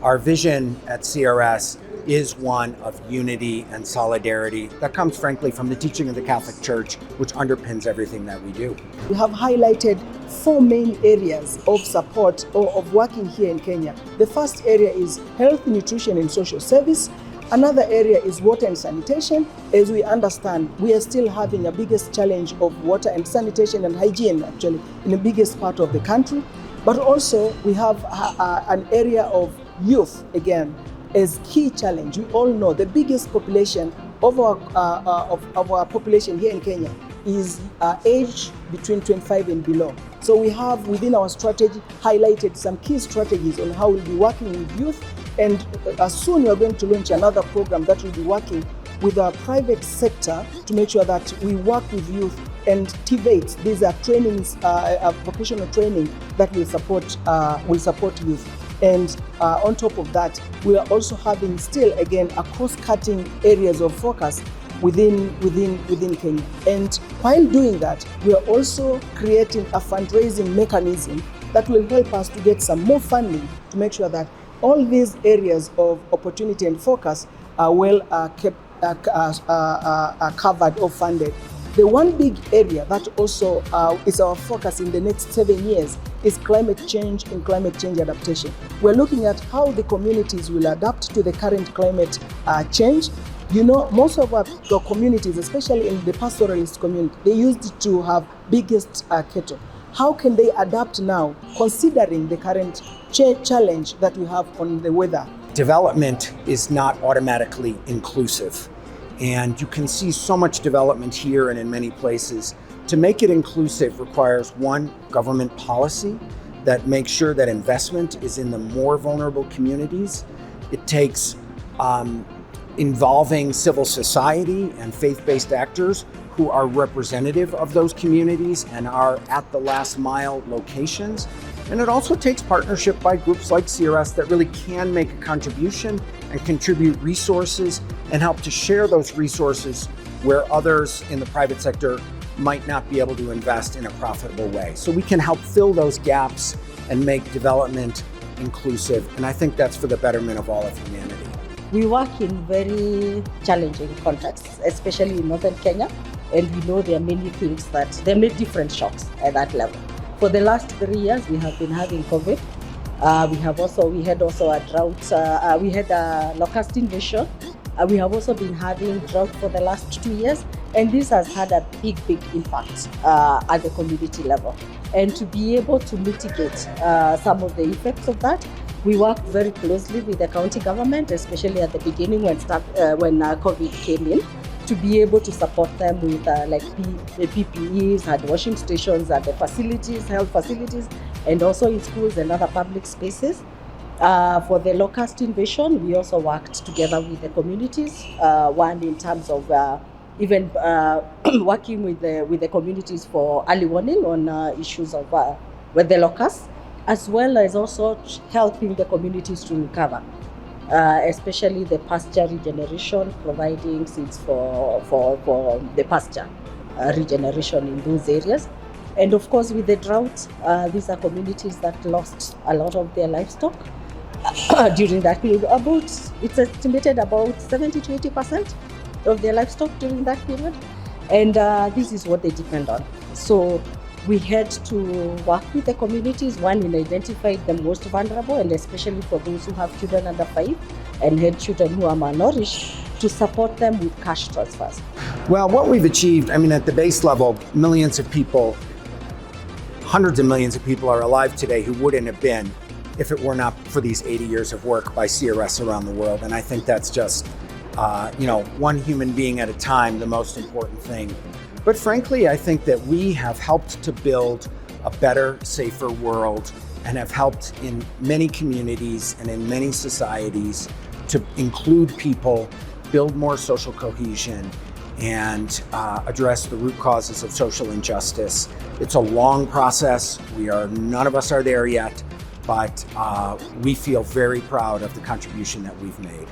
Our vision at CRS is one of unity and solidarity that comes frankly from the teaching of the Catholic Church, which underpins everything that we do. We have highlighted 4 main areas of support or of working here in Kenya. The first area is health, nutrition and social service. Another area is water and sanitation. As we understand, we are still having a biggest challenge of water and sanitation and hygiene actually in the biggest part of the country. But also we have an area of youth again as key challenge. We all know the biggest population of our population here in Kenya is age between 25 and below. So we have within our strategy highlighted some key strategies on how we'll be working with youth, and soon we are going to launch another program that will be working with our private sector to make sure that we work with youth and TVET. These are trainings, vocational training that will support youth. And on top of that, we are also having still again a cross-cutting areas of focus within Kenya. And while doing that, we are also creating a fundraising mechanism that will help us to get some more funding to make sure that all these areas of opportunity and focus are well covered or funded. The one big area that also is our focus in the next 7 years is climate change and climate change adaptation. We're looking at how the communities will adapt to the current climate change. You know, most of our communities, especially in the pastoralist community, they used to have biggest cattle. How can they adapt now, considering the current challenge that we have on the weather? Development is not automatically inclusive. And you can see so much development here and in many places. To make it inclusive requires one, government policy that makes sure that investment is in the more vulnerable communities. It takes involving civil society and faith-based actors who are representative of those communities and are at the last mile locations. And it also takes partnership by groups like CRS that really can make a contribution and contribute resources and help to share those resources where others in the private sector might not be able to invest in a profitable way. So we can help fill those gaps and make development inclusive. And I think that's for the betterment of all of humanity. We work in very challenging contexts, especially in northern Kenya. And we know there are many things that there are many different shocks at that level. For the last 3 years, we have been having COVID. We had also a drought. We had a locust invasion. We have also been having drought for the last 2 years, and this has had a big impact at the community level. And to be able to mitigate some of the effects of that, we worked very closely with the county government, especially at the beginning when COVID came in, to be able to support them with the PPEs, hand washing stations at the facilities, health facilities, and also in schools and other public spaces. For the locust invasion, we also worked together with the communities, one in terms of even working with the communities for early warning on issues of with the locusts, as well as also helping the communities to recover. Especially the pasture regeneration, providing seeds for the pasture regeneration in those areas. And of course, with the drought, these are communities that lost a lot of their livestock during that period. It's estimated about 70 to 80% of their livestock during that period. And this is what they depend on. So we had to work with the communities, one, in identifying the most vulnerable, and especially for those who have children under 5 and had children who are malnourished, to support them with cash transfers. Well, what we've achieved, at the base level, millions of people, hundreds of millions of people are alive today who wouldn't have been if it were not for these 80 years of work by CRS around the world. And I think that's just, one human being at a time, the most important thing. But frankly, I think that we have helped to build a better, safer world and have helped in many communities and in many societies to include people, build more social cohesion, and address the root causes of social injustice. It's a long process. None of us are there yet, but we feel very proud of the contribution that we've made.